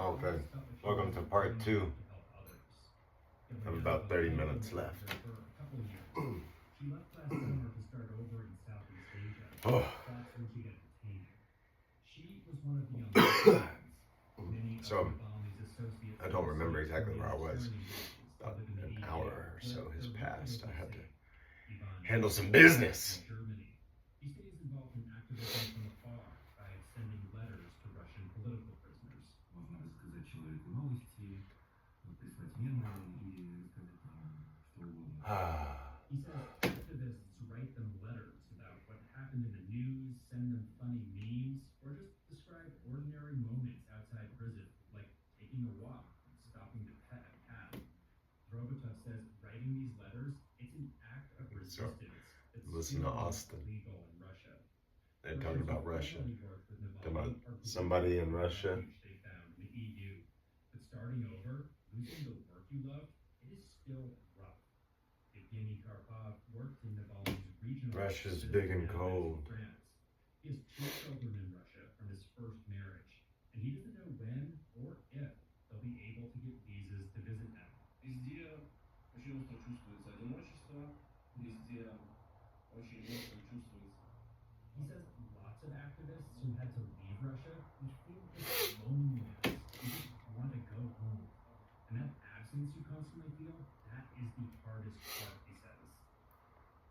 Okay. Welcome to part 2. I have about 30 minutes left. Oh. So, I don't remember exactly where I was. About an hour or so has passed. I had to handle some business. He says activists write them letters about what happened in the news, send them funny memes, or just describe ordinary moments outside prison, like taking a walk and stopping to pet a cat. Drobotov says writing these letters, it's an act of resistance. Listen to Austin. Legal in Russia. They're talking about Russia. Talking about somebody in Russia. They found in the EU. But starting over, losing the work you love, it is still rough. Evgeny Karpov worked in Navalny's regional. Russia's big and cold. He has 2 children in Russia from his first marriage, and he doesn't know when or if they'll be able to get visas to visit them. Везде очень остро чувствуется одиночество, везде очень остро чувствуется. He says lots of activists who had to leave Russia would feel this loneliness. You just want to go home. And that absence you constantly feel, that is the hardest part, he says.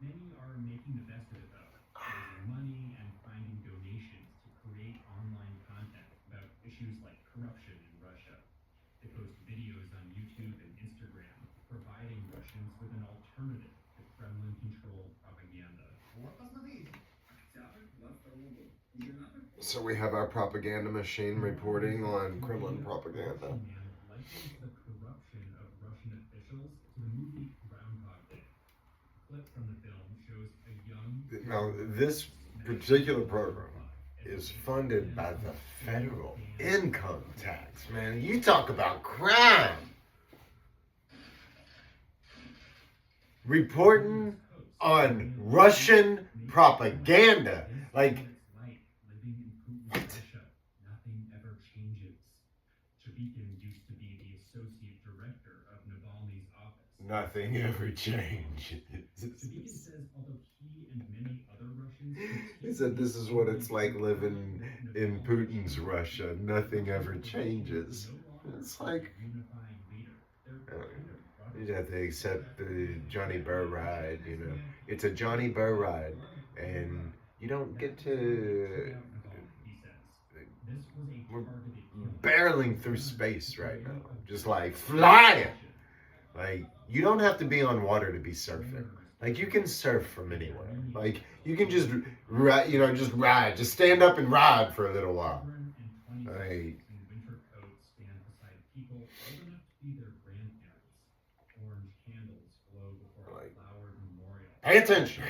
Many are making the best of it, though, raising money and finding donations to create online content about issues like corruption in Russia. They post videos on YouTube and Instagram, providing Russians with an alternative to Kremlin-controlled propaganda. So we have our propaganda machine reporting on Kremlin propaganda. Likens the corruption of Russian officials to the movie Groundhog Day. A clip from the film shows a young. Now, this particular program is funded by the federal income tax, man. You talk about crime. Reporting on Russian propaganda. Like, what? Nothing ever changes. Chavikin used to be the associate director of Navalny's office. Nothing ever changes. Chavikin says although he and many other Russians. He said this is what it's like living in Putin's Russia. Nothing ever changes. It's like, you have to accept the Johnny Burr ride, you know. It's a Johnny Burr ride, and you don't get to. We're barreling through space right now, just like flying. Like, you don't have to be on water to be surfing. Like, you can surf from anywhere. Like, you can just ride, you know, just ride, just stand up and ride for a little while. Like, pay attention.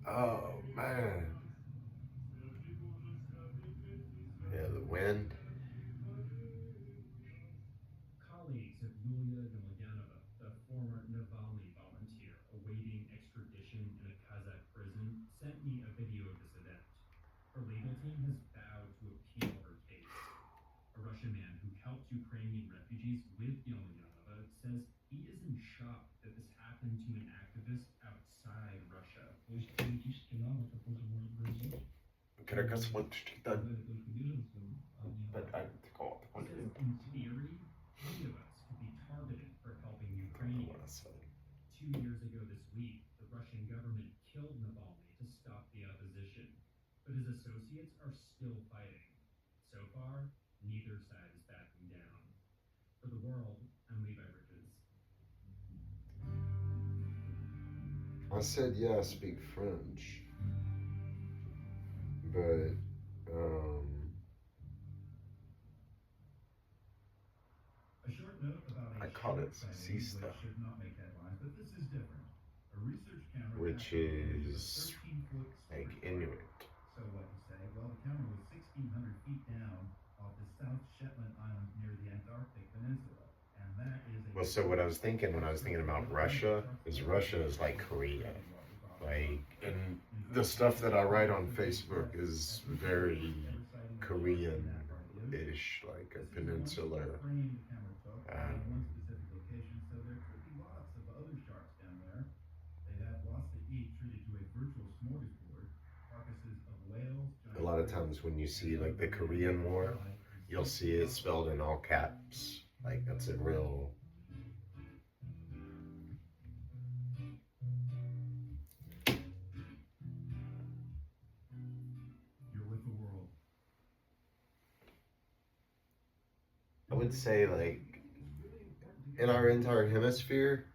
Oh, man. Yeah, the wind. Colleagues of Yulia Demolyanova, the former Navalny volunteer awaiting extradition in a Kazakh prison, sent me a video of this event. Her legal team has vowed to appeal her case. A Russian man who helped Ukrainian refugees with Demolyanova says he is in shock that this happened to an activist outside Russia. In theory, any of us could be targeted for helping Ukrainians. 2 years ago this week, the Russian government killed Navalny to stop the opposition, but his associates are still fighting. So far, neither side is backing down. For the world, I'm Levi Bridges. I said, yeah, I speak French. But, A short note about I call it Sista, should not make headlines, but this is different. A research camera which is like Inuit. So what you say? Well, the camera was 1,600 feet down off the South Shetland Island near the Antarctic Peninsula, and that is a. Well, so what I was thinking when I was thinking about Russia is like Korea. Like, and the stuff that I write on Facebook is very Korean-ish, like a peninsular. Frame the camera took in one Um, specific location, so there could be lots of other sharks down there. They'd have lots to eat, treated to a virtual smorgasbord. Carcasses of whales, a giant lot of whales, times when you see and like the other Korean marine War, wildlife you'll escaped see from it spelled in all caps. Like that's a real. You're with the world. I would say like in our entire hemisphere,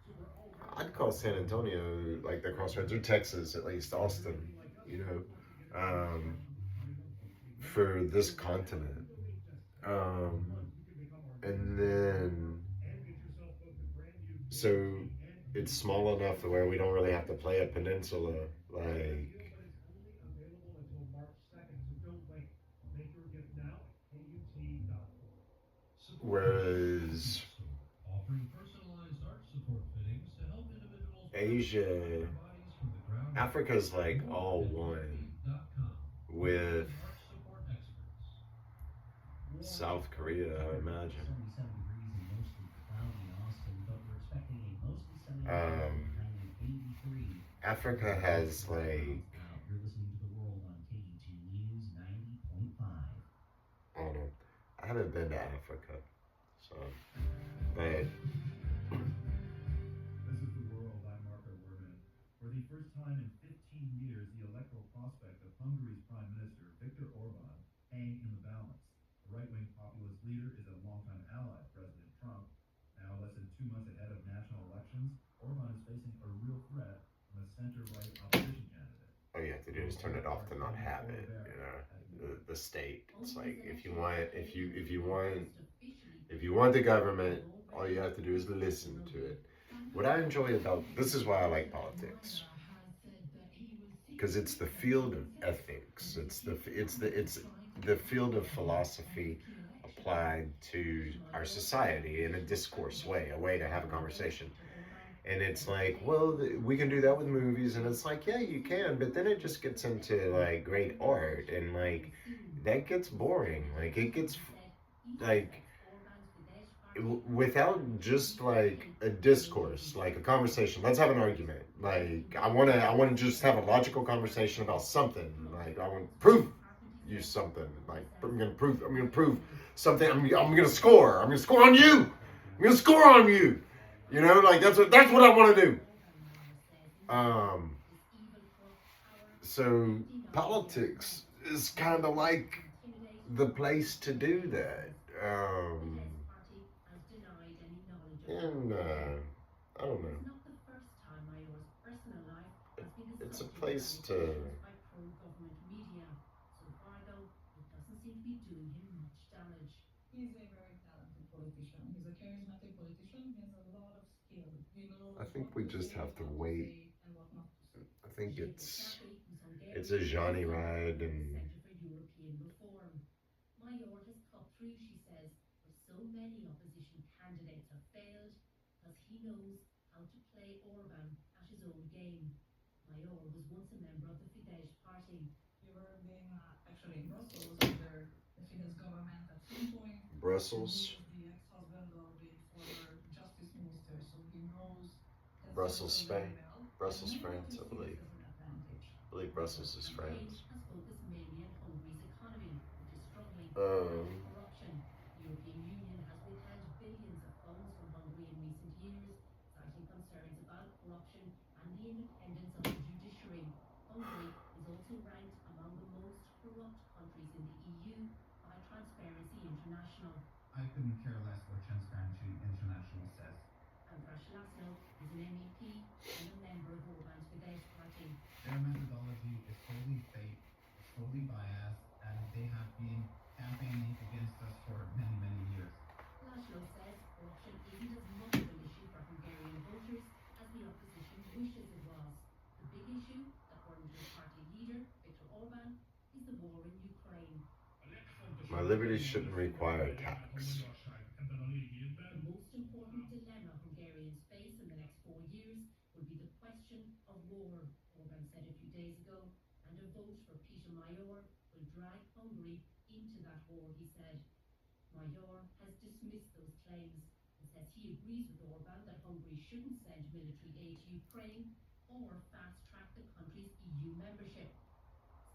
I'd call San Antonio like the crossroads, or Texas at least, Austin. You know, for this continent. Um, and then so it's small enough to where we don't really have to play a peninsula like. Whereas Offering personalized art support fittings to help individuals Asia, bodies from the ground up. Africa's like all one with Art support experts. South Korea, I imagine. 77 degrees and mostly cloudy in Austin, but we're expecting a mostly sunny Um, high of 83. Africa has like, You're listening to The World on KET News 90.5. I don't know, I haven't been to Africa, so, but This is The World. I'm Marco Werman. For the first time in 15 years, the electoral prospect of Hungary's Prime Minister Viktor Orban hang in the balance. The right-wing populist leader is a longtime ally of President Trump. Now, less than 2 months ahead of national elections, Orban is facing a real threat from a center-right opposition candidate. all you have to do is turn it off to not have it, you know, the state. It's like if you want the government, all you have to do is listen to it. What I enjoy about this is why I like politics, because it's the field of ethics. It's the field of philosophy applied to our society in a discourse way, a way to have a conversation. And it's like, well, we can do that with movies, and it's like, yeah, you can, but then it just gets into like great art, and like that gets boring. Like it gets like without just like a discourse, like a conversation. Let's have an argument. Like I wanna just have a logical conversation about something. Like I want to prove you something. Like I'm gonna prove something. I'm gonna score. I'm gonna score on you. I'm gonna score on you. You know, like that's what I want to do. So politics is kind of like the place to do that. And I don't know. It's a place to. He's a very talented politician. He's a charismatic politician. He has a lot of skill. He knows I think what we to just say, have to what wait. say, and what not to say. I think it's a Johnny ride, and Mayor has cut through, she says, where so many opposition candidates have failed, because he knows how to play Orban at his own game. Mayor was once a member of the Fidesz party. We were being actually in Brussels under the Fidesz government at some point. Brussels. He was the ex-husband of the former justice minister, so he knows that Brussels, circle very Spain. well. Brussels, And he France, I wants to believe. see this as an advantage. I believe Brussels is France. Has focused mainly on Hungary's economy, which is struggling Um, with corruption. The European Union has withheld billions of funds from Hungary in recent years, citing concerns about corruption and the independence of the judiciary. Hungary is also ranked among the most corrupt countries in the EU by Transparency International. I couldn't care less what Transparency International says. Andras Laszlo is an MEP and a member of Orban's Fidesz party. Their methodology is totally fake, it's totally biased, and they have been campaigning against us for many, many years. Laszlo says corruption isn't as much of an issue for Hungarian voters as the opposition wishes it was. The big issue, according to his party leader, Viktor Orban, is the war in Ukraine. my liberty shouldn't require tax. The most important dilemma Hungarians face in the next 4 years will be the question of war, Orban before, he said. Mayor has dismissed those claims and says he agrees with Orban that Hungary shouldn't send military aid to Ukraine or fast-track the country's EU membership.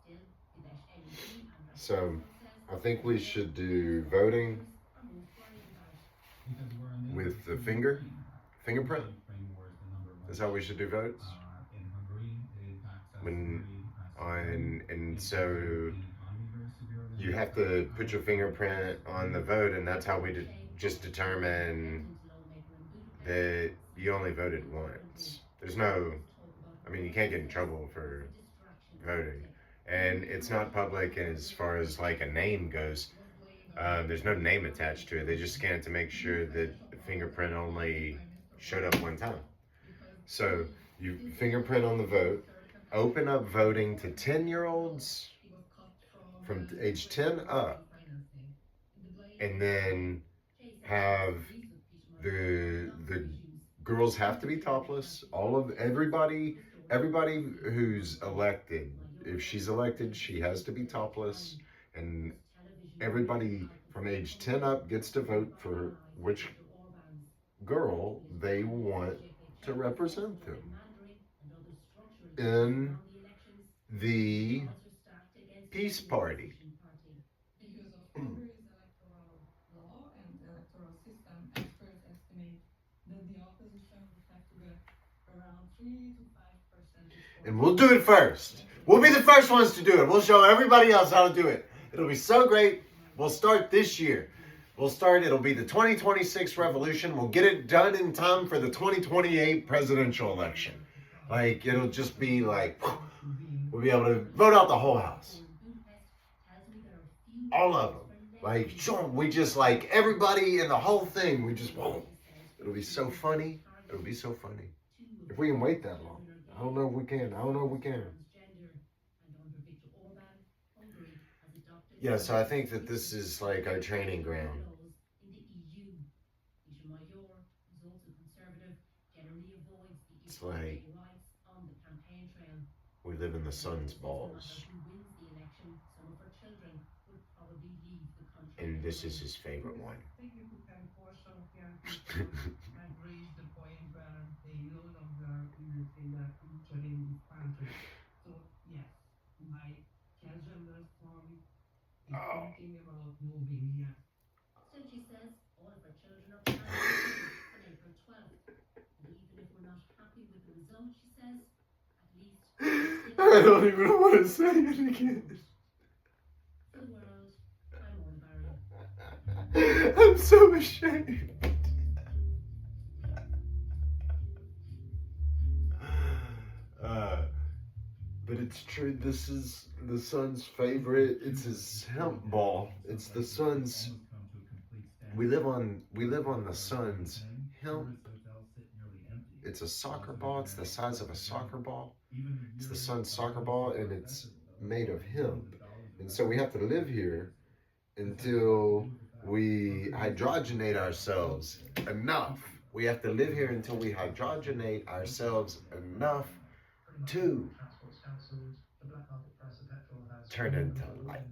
Still, Fidesz MEP András So, Sándor says I think we should do voting are most worried about. Because we're in with the Ukraine. fingerprint. Ukraine war is the number one. Is how we should do votes. In Hungary, it impacts us When- very And so you have to put your fingerprint on the vote, and that's how we just determine that you only voted once. There's no, I mean, you can't get in trouble for voting. And it's not public as far as like a name goes. There's no name attached to it. They just scan it to make sure that the fingerprint only showed up one time. So you fingerprint on the vote, open up voting to 10-year-olds from age 10 up, and then have the girls have to be topless. Everybody who's elected, if she's elected, she has to be topless, and everybody from age 10 up gets to vote for which girl they want to represent them in the peace party. Because of Hungary's electoral law and electoral system, experts estimate that the opposition would have to get around 3 to 5 percentage points. And we'll do it first. We'll be the first ones to do it. We'll show everybody else how to do it. It'll be so great. We'll start this year. It'll be the 2026 revolution. We'll get it done in time for the 2028 presidential election. Like, it'll just be like, we'll be able to vote out the whole house. All of them. Like, we just like everybody in the whole thing. We just won't. It'll be so funny. It'll be so funny. If we can wait that long. I don't know if we can. Yeah, so I think that this is like our training ground. It's like we live in the sun's balls. And this is his favorite one. Significant portion of young people have reached the point where they no longer will say their future in this country. So yes, my casual son is thinking about moving here. Still, she says, all of her children are planning on April 12th. And even if we're not happy with the result, she says, at least I don't even want to say it again. for the world, I'm all Barry. I'm so ashamed. But it's true, this is the son's favorite. It's his hemp ball. It's the son's. We live on the son's hemp. It's a soccer ball. It's the size of a soccer ball. It's the son's soccer ball, and it's made of hemp. And so we have to live here until we hydrogenate ourselves enough. We have to live here until we hydrogenate ourselves enough to turn into light.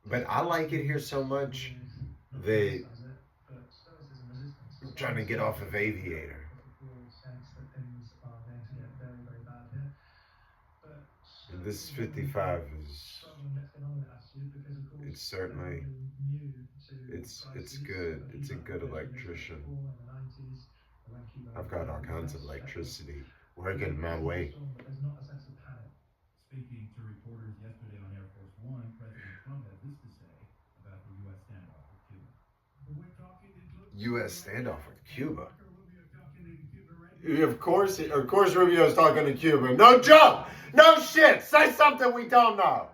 But I like it here so much that I'm trying to get off of Aviator. And this 55 is, it's certainly, it's good. It's a good electrician. I've got all kinds of electricity working my way. Speaking to reporters yesterday on Air Force One, President Trump had this to say about the U.S. standoff with Cuba. U.S. standoff with Cuba. Of course Rubio's talking to Cuba. No joke! No shit! Say something we don't know!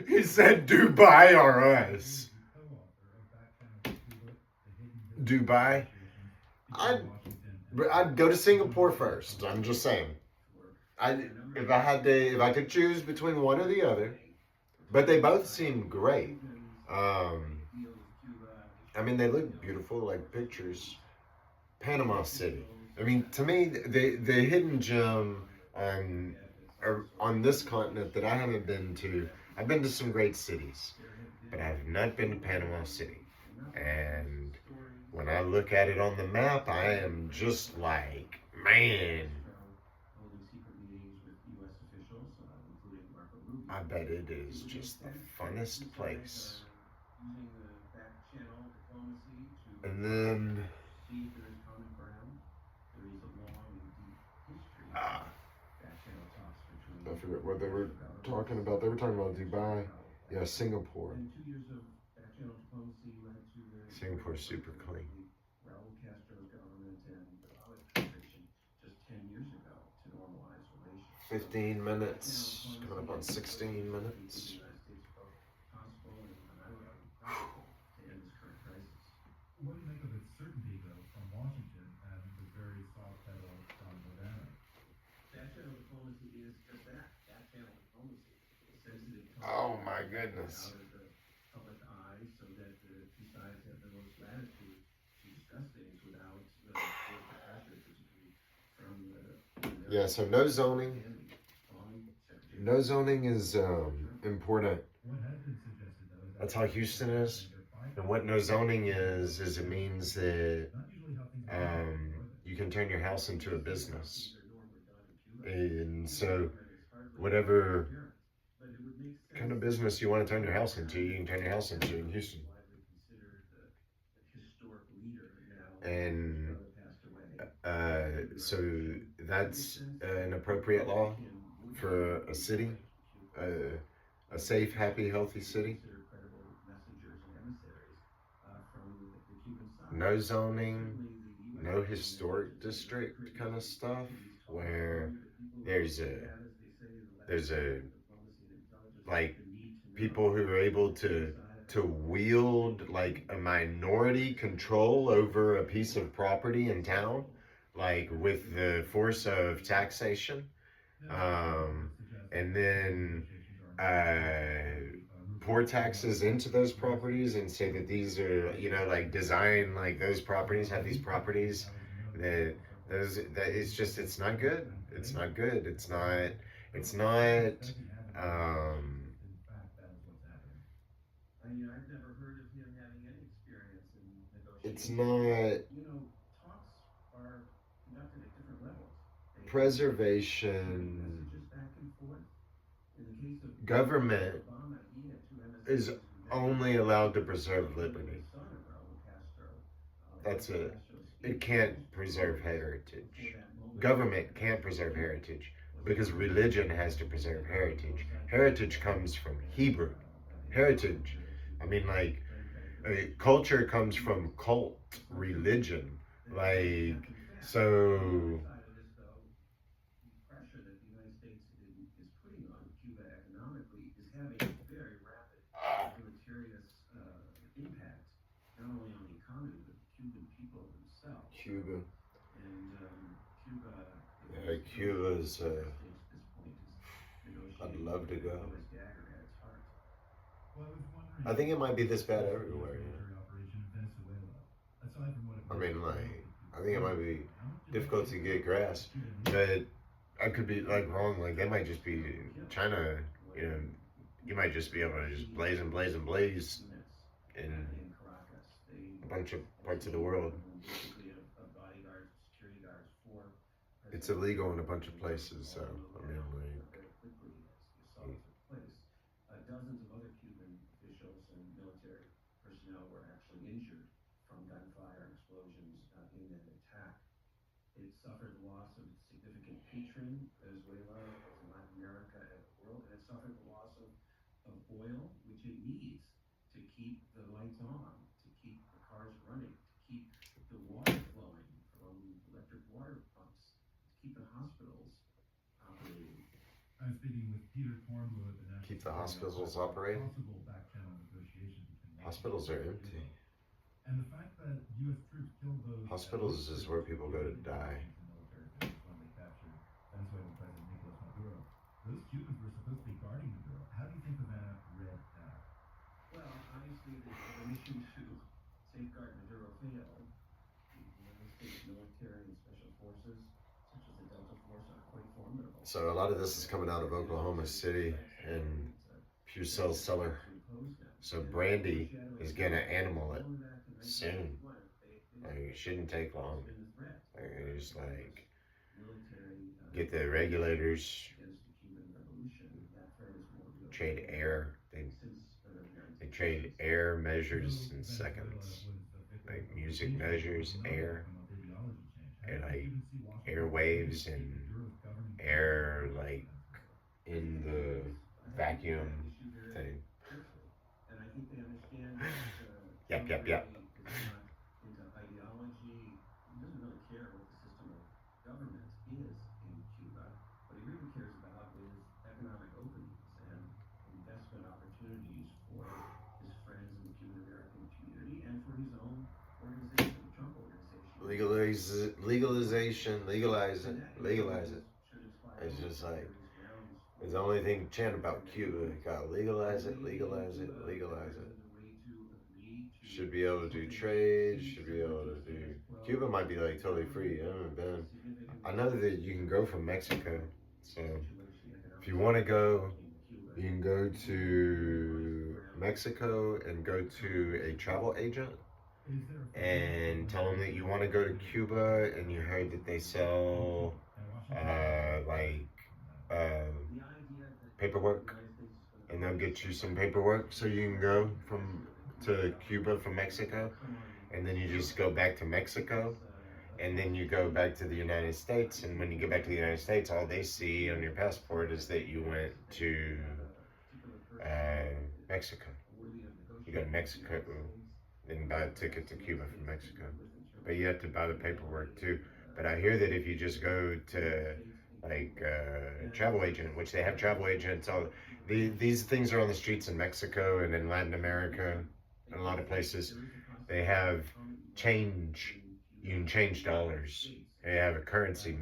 He said Dubai or us. Dubai? I'd go to Singapore first. I'm just saying. If I could choose between one or the other, but they both seem great. I mean, they look beautiful, like pictures. Panama City. I mean, to me, the hidden gem on this continent that I haven't been to. I've been to some great cities, but I have not been to Panama City. And when I look at it on the map, I am just like, man, I bet it is just the funnest place. And then, I forget what they were talking about. They were talking about Dubai. Yeah, Singapore. Singapore's super clean. 15 minutes, coming up on 16 minutes. What do you make of its certainty, though, from Washington and the very soft pedal from Moderna? Back-channel diplomacy is just that, back-channel diplomacy. Sensitive Oh my goodness. out of the public eye so that the two sides have the most latitude to discuss things without the pressure, particularly from the Yeah, so no zoning. No zoning is important. What has been suggested, though, is that That's how Houston is. And what no zoning is it means that not usually how things are you can turn your house into a business. And so whatever kind of business you want to turn your house into, you can turn your house into in Houston. And so that's an appropriate law for a city, a safe, happy, healthy city. No zoning, no historic district kind of stuff, where there's a like people who are able to wield like a minority control over a piece of property in town, like with the force of taxation, and then pour taxes into those properties and say that these are, like design, like those properties have these properties that it's just, it's not good. It's not good. It's not, I've never heard of him having any experience in negotiating. it's not Talks are conducted at different levels. preservation. Messages back and forth. In the case of Government Obama, he had two is MSNBCs only allowed to preserve liberty. son of Raul Castro. That's it. It can't preserve heritage. Government can't preserve heritage because religion has to preserve heritage. Heritage comes from Hebrew. Heritage, I mean, like, culture comes from cult, religion. Like, so. Pressure that the United States is putting on Cuba economically is having a very rapid deleterious impact, not only on the economy, but the Cuban people themselves. Cuba. And Cuba. Yeah, Cuba's. I'd love to go. I think it might be this bad everywhere. I mean, like, I think it might be difficult to get grass, but I could be like wrong. Like, they might just be China. You might just be able to just blaze and blaze and blaze in a bunch of parts of the world. It's illegal in a bunch of places, so I mean, like. Dozens of other Cuban officials and military personnel were actually injured from gunfire and explosions in that attack. It suffered the loss of its significant patron, Venezuela, both in Latin America and the world, and it suffered the loss of oil, which it needs to keep the lights on, to keep the cars running, to keep the water flowing from electric water pumps, to keep the hospitals operating. I'm speaking with Peter Kornbluh at the National Keep the hospitals operating. Possible back-channel negotiation between Hospitals are empty. And the fact that U.S. troops killed those. Hospitals is where people go to die. When they captured Venezuelan President Nicolas Maduro, those Cubans were supposed to be guarding Maduro. How do you think Havana read that? Well, obviously the mission to safeguard So a lot of this is coming out of Oklahoma City and Pucell Cellar. So Brandy is gonna animal it soon. Like, it shouldn't take long. Like, it's like get the regulators, trade air. They trade air measures in seconds. Like music measures air, and like air waves and air like in the vacuum thing. And I think they understand that Yep, yep, yep. is not into ideology. He doesn't really care what the system of government is in Cuba. What he really cares about is economic openings and investment opportunities for his friends in the Cuban American community and for his own organization, the Trump organization. Legalize it, legalize it. It's just like, it's the only thing chant about Cuba. You gotta legalize it, legalize it, legalize it. Should be able to do trade, should be able to do. Cuba might be like totally free. I haven't been. I know that you can go from Mexico. So if you want to go, you can go to Mexico and go to a travel agent and tell them that you want to go to Cuba and you heard that they sell paperwork, and they'll get you some paperwork so you can go to Cuba from Mexico, and then you just go back to Mexico, and then you go back to the United States, and when you get back to the United States, all they see on your passport is that you went to Mexico. You go to Mexico, then buy a ticket to Cuba from Mexico. But you have to buy the paperwork too. But I hear that if you just go to like a travel agent, which they have travel agents, these things are on the streets in Mexico and in Latin America and a lot of places. They have change. You can change dollars. They have a currency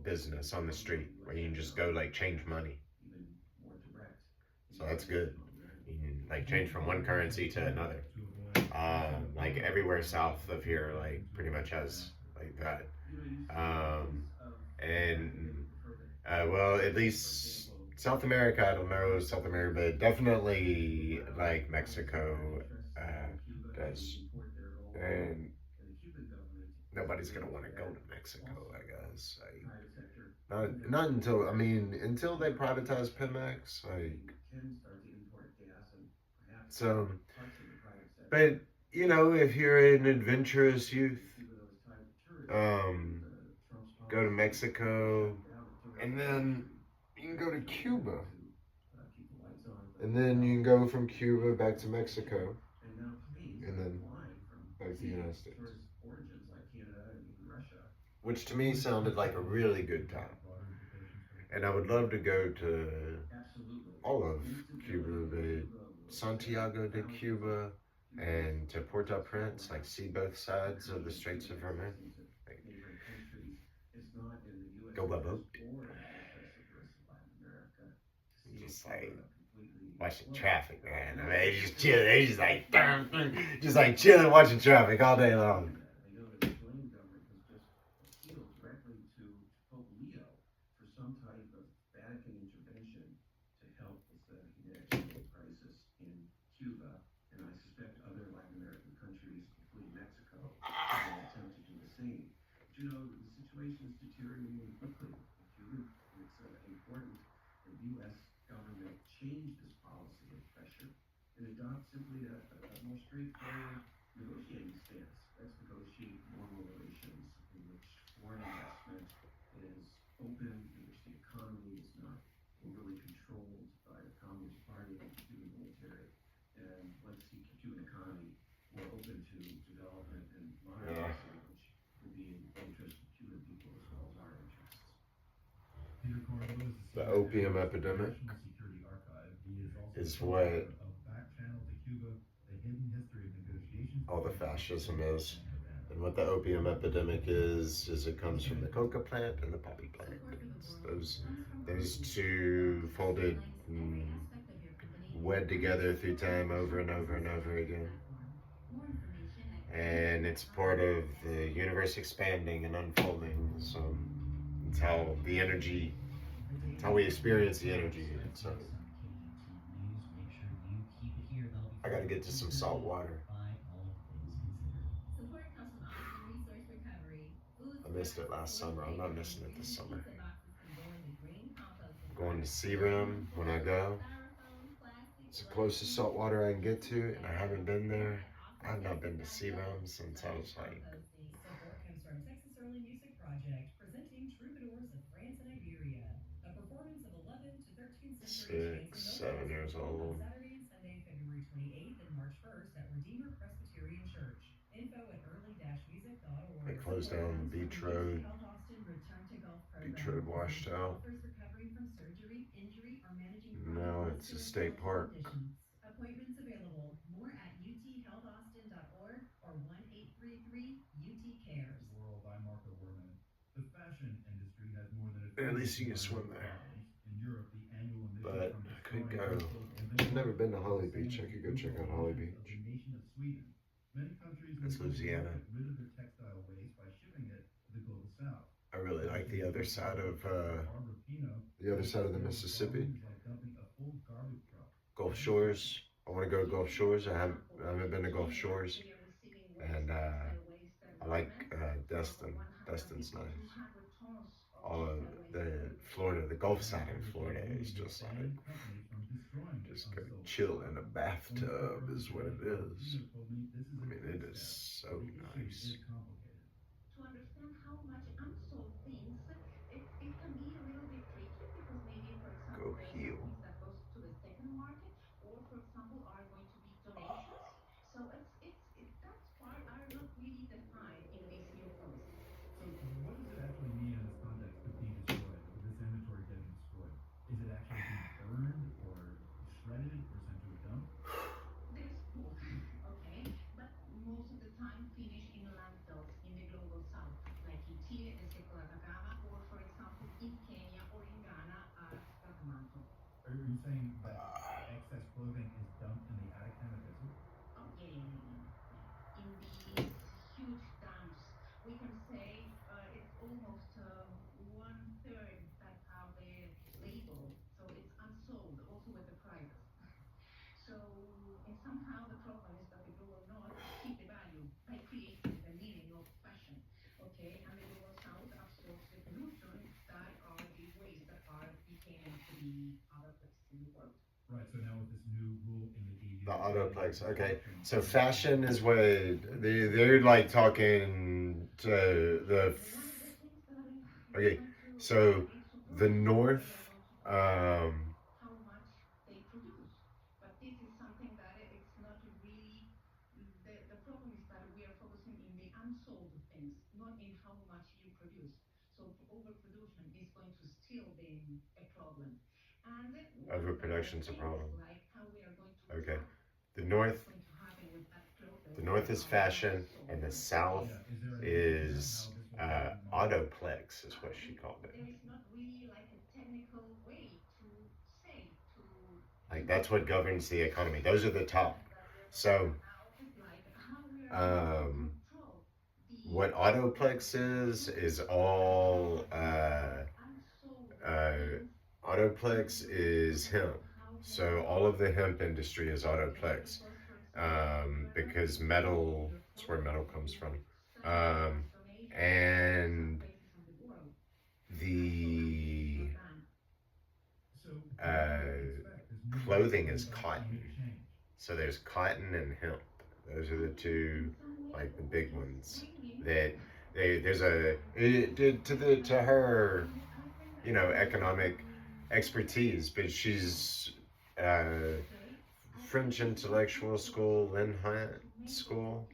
business on the street where you can just go like change money. So that's good. You can like change from one currency to another. Like everywhere south of here, like pretty much has like that. Well, at least South America, I don't know South America, but definitely like Mexico does. And nobody's gonna want to go to Mexico, I guess. Not until, I mean, until they privatize Pemex, like. So, but you know, if you're an adventurous youth, go to Mexico, and then you can go to Cuba, and then you can go from Cuba back to Mexico, and then back to the United States. Which to me sounded like a really good time. And I would love to go to all of Cuba, but Santiago de Cuba and to Port-au-Prince, like see both sides of the Straits of Hormuz. Like, go by boat. Just like watching traffic, man. I mean, they just chill. They just like, just like chilling, watching traffic all day long. Some type of Vatican intervention to help with the humanitarian crisis in Cuba, and I suspect other Latin American countries, including Mexico, will attempt to do the same. But you know, the situation is deteriorating quickly in Cuba. It's important that the U.S. government change this policy of pressure and adopt simply a more straightforward negotiating stance. Let's negotiate normal relations in which foreign investment is open, the economy is not overly controlled by the Communist Party and the Cuban military, and let's see the Cuban economy more open to development and modernization, which would be in the interest of the Cuban people as well as our interests. The opium epidemic is what all the fascism is. And what the opium epidemic is it comes from the coca plant and the poppy plant. It's those two folded and wed together through time over and over and over again. And it's part of the universe expanding and unfolding. So It's how the energy, it's how we experience the energy. So I got to get to some salt water. Support customized and resource recovery. Food I missed it scraps, last summer. I'm not eliminate missing it and this reused summer. pizza boxes can go into green composting Going to piles. Seagram when I Foil, go. styrofoam, plastic, It's the glass, closest and salt water I can get recyclable to, and I haven't been More there. at I've not been to austin.texas.gov Seagram since I was like composting. Support comes from Texas Early Music Project, presenting Troubadours of France and Iberia, a performance of 11th to 13th century chants and 7 years melodies on old. Saturday and Sunday, February 28th and March 1st at Redeemer Presbyterian Church. Info at They early-music.org. closed down the beach road. Health Austin Return to Golf Beach Program road washed out. offers recovering from surgery, injury, or managing Now it's a state park. conditions. Appointments available. More at uthealthaustin.org or 1-833-UT-CARES. World, I'm Marco Werman. The fashion industry has more than a At least you can swim there. In Europe, the annual emissions But from I could destroying go. coastal I've never been to Holly inventories Beach. I could go check out overall Holly emissions Beach. of the nation of Sweden. Many countries in That's the global Louisiana. north get rid of their textile waste by shipping it to the global south. I really like the other side of Barbara Pino, the Mississippi. is like dumping a full garbage truck. Gulf Shores. I want to go to Gulf Shores. I haven't been to Gulf Shores, and I like Destin. Destin's nice. All of the Florida, the Gulf side of Florida is just like just go chill in a bathtub is what it is. I mean, it is so nice. To understand how much unsold things, it can be a little bit tricky because maybe, for example, Go there are some heal. things that goes to the second market, or for example, are going to be donations. So that part are not really defined in this new policy. So what does it actually mean in this context to be destroyed, with this inventory getting destroyed? Is it actually being burned or shredded or sent to a dump? There's both, okay, but most of the time finish in landfills in the global south, like in Chile, Desierto de Atacama, or for example in Kenya or in Ghana at Kathmandu. Are you saying that excess clothing is dumped in the Atacama Desert? Oh yeah. In these huge dams, we can say it's almost one third that have the label, so it's unsold, also with the prices. So, and somehow the problem is that the global north keep the value by creating the meaning of fashion, okay? And the global south absorbs the pollution that are the waste that are becoming to the other places in the world. Right, so now with this new rule in the EU. The autoplex. Okay, so fashion is what they're like talking to the. Okay, so the North. How much they produce, but this is something that it's not really. The problem is that we are focusing in the unsold things, not in how much you produce. So overproduction is going to still be a problem, and Overproduction's a problem. like how we are going to Okay, track the North. what's going to happen with that clothes. The North is fashion, and the South is autoplex, is what she called it. There is not really like a technical way to say to. Like that's what governs the economy. Those are the top. So, what autoplex is all autoplex is hemp. So all of the hemp industry is autoplex because metal. That's where metal comes from, and the clothing is cotton. So there's cotton and hemp. Those are the two, like the big ones. That there's a to her, economic expertise, but she's French intellectual school, Linhut school.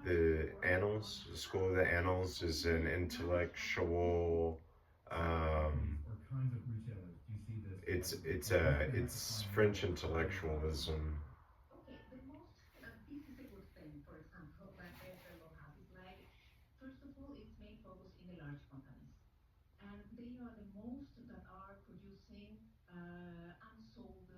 The Annals, the School of the Annals is an intellectual. Or kinds of retailers, do you see this? It's French intellectualism. Okay, the most, this is a good thing, for example, that the law has. It's like, first of all, it's main focus in the large companies. And they are the most that are producing unsold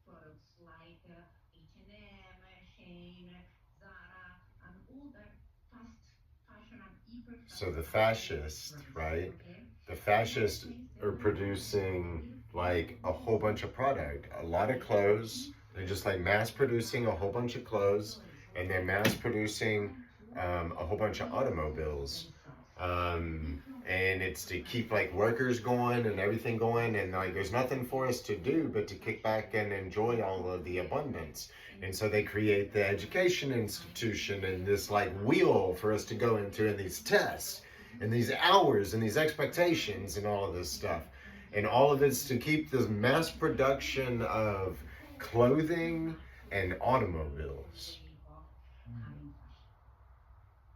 products like H&M, Shein, Zara, and all that fast fashion So the fascists, right? The fascists are producing like a whole bunch of product, a lot of clothes. They're just like mass producing a whole bunch of clothes, and they're mass producing a whole bunch of automobiles. And it's to keep like workers going and everything going, and like there's nothing for us to do but to kick back and enjoy all of the abundance. And so they create the education institution and this like wheel for us to go into, and these tests and these hours and these expectations and all of this stuff. And all of it's to keep this mass production of clothing and automobiles.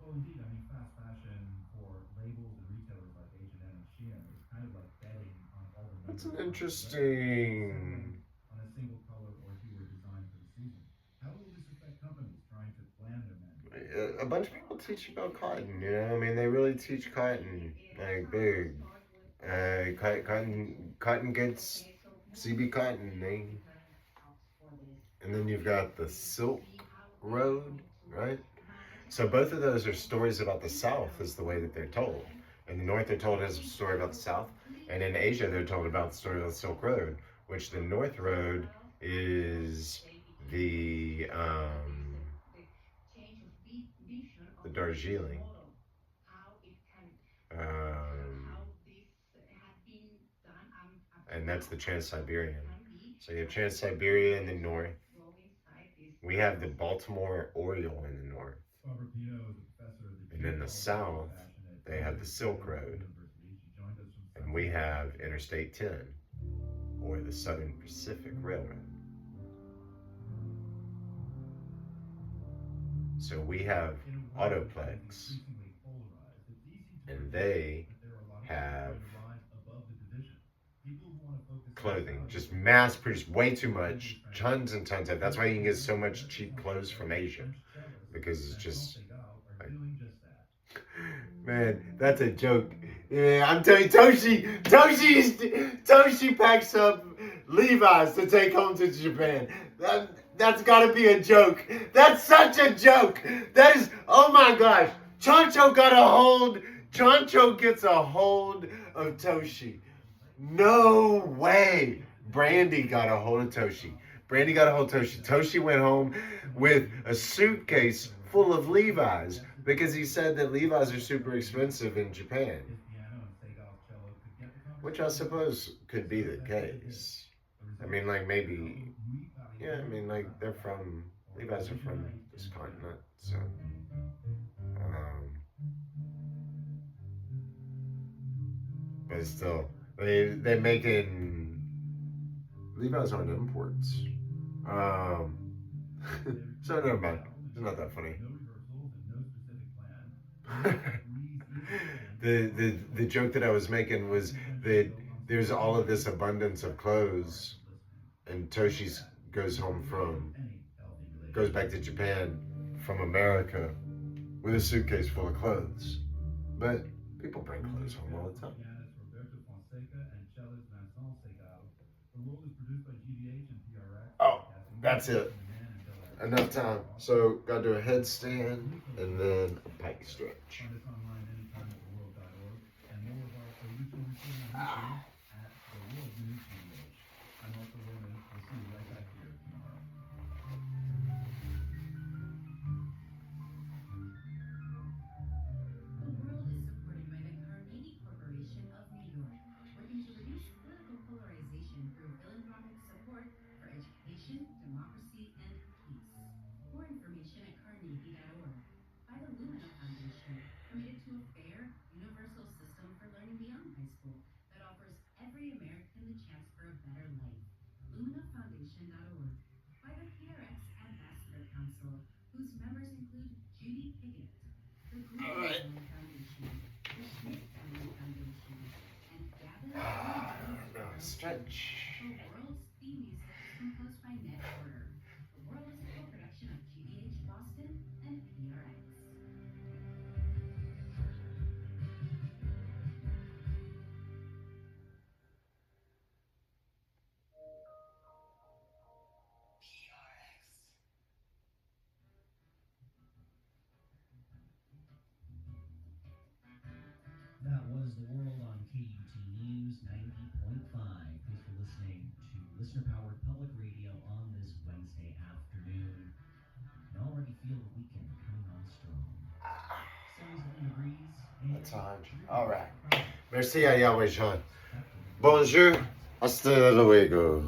Well, indeed, I mean, fast fashion for labels and retailers like H&M and Shein is kind of like betting on all the That's numbers an on interesting. on a single color or hue or design for the season. How will this affect companies trying to plan their manufacturing? A bunch of people teach about cotton, you know. I mean, they really teach cotton like big. Cotton gets CB cotton, and then you've got the Silk Road, right? So both of those are stories about the South, is the way that they're told. In the North, they're told as a story about the South, and in Asia, they're told about the story of the Silk Road, which the North Road is the Darjeeling, um, and that's the Trans-Siberian. So you have Trans-Siberia in the north. We have the Baltimore Oriole in the north. Barbara Pino is a professor at the And in the south, they have the Silk Road. And we have Interstate 10, or the Southern Pacific Railroad. So we have Autoplex, and they have clothing, just mass produced, way too much, tons and tons of. That's why you can get so much cheap clothes from Asia, because it's just like, man, that's a joke. Yeah, I'm telling you, Toshi packs up Levi's to take home to Japan. That's gotta be a joke. That's such a joke. That is, oh my gosh. Chancho gets a hold of Toshi. No way. Brandy got a hold of Toshi. Toshi went home with a suitcase full of Levi's because he said that Levi's are super expensive in Japan. Which I suppose could be the case. I mean, like maybe, yeah, I mean, like Levi's are from this continent, so. But still, they're making, Levi's aren't imports. So never mind. It's not that funny. The joke that I was making was that there's all of this abundance of clothes, and Toshi goes back to Japan from America with a suitcase full of clothes. But people bring clothes home all the time. Oh, that's it. Enough time. So, gotta do a headstand and then a pike stretch. Ah. The world is supported by the Carnegie Corporation of New York, working to reduce political polarization through philanthropic support for education, democracy, and peace. More information at carnegie.org. By the Lumina Foundation, committed to a fair, universal system for learning beyond high school that offers every American the chance for a better life. LuminaFoundation.org. By the PRX Ambassador Council, whose members include Judy Piggott, the Google Family Foundation, the Schmidt Family Foundation, and Gavin Stretch. The World's theme music is composed by Ned Porter. The World is a co-production of GBH Boston and PRX. is the world on KUT News 90.5. Thanks for listening to listener-powered public radio on this Wednesday afternoon. I already feel the weekend coming on strong. 77 degrees. That's 100. All right. Merci à Yahweh Jean. Bonjour. Hasta luego.